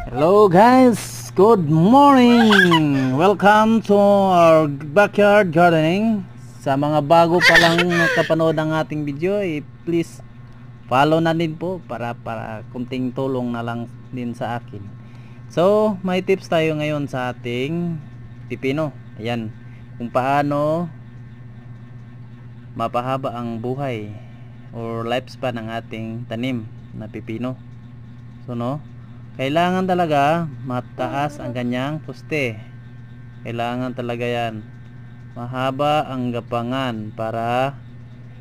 Hello guys, good morning! Welcome to our backyard gardening. Sa mga bago pa lang nakapanood ng ating video, please follow na din po para kunting tulong na lang din sa akin. So, may tips tayo ngayon sa ating pipino. Ayan, kung paano mapahaba ang buhay or lifespan ng ating tanim na pipino. So, kailangan talaga mataas ang kanyang poste. Kailangan talaga yan mahaba ang gapangan para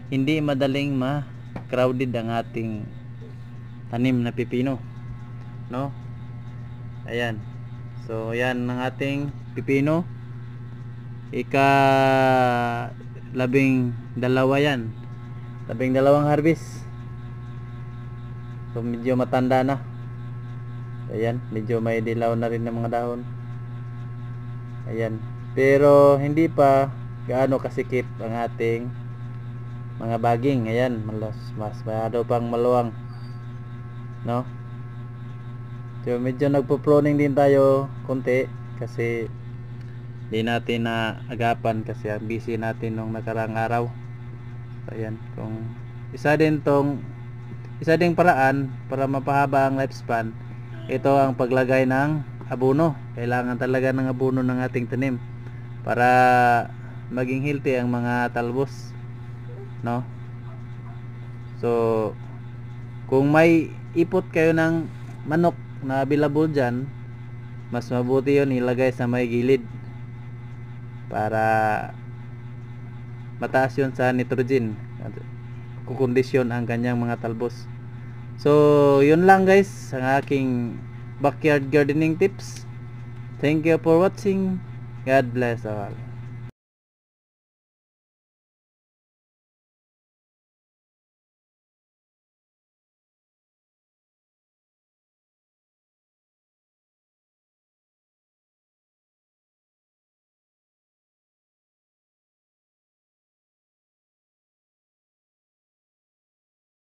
hindi madaling ma-crowded ang ating tanim na pipino, no? Ayan. So yan ang ating pipino. Ika 12 yan. 12 harvest. So medyo matanda na. Ayan, medyo may dilaw na rin ng mga dahon. Ayan, pero hindi pa gaano kasikip ang ating mga baging. Ayan, mas masyado pang maluwang, no? So medyo nagpo-pruning din tayo konti kasi di natin na agapan kasi ang busy natin nung nakarang araw. So, ayan, kung isa ding paraan para mapahaba ang lifespan, ito ang paglagay ng abono. Kailangan talaga ng abono ng ating tanim para maging healthy ang mga talbos, no? So kung may ipot kayo ng manok na available dyan, mas mabuti yun ilagay sa may gilid para mataas yun sa nitrogen, kukondisyon ang kanyang mga talbos. So, yun lang guys, ang aking backyard gardening tips. Thank you for watching. God bless all.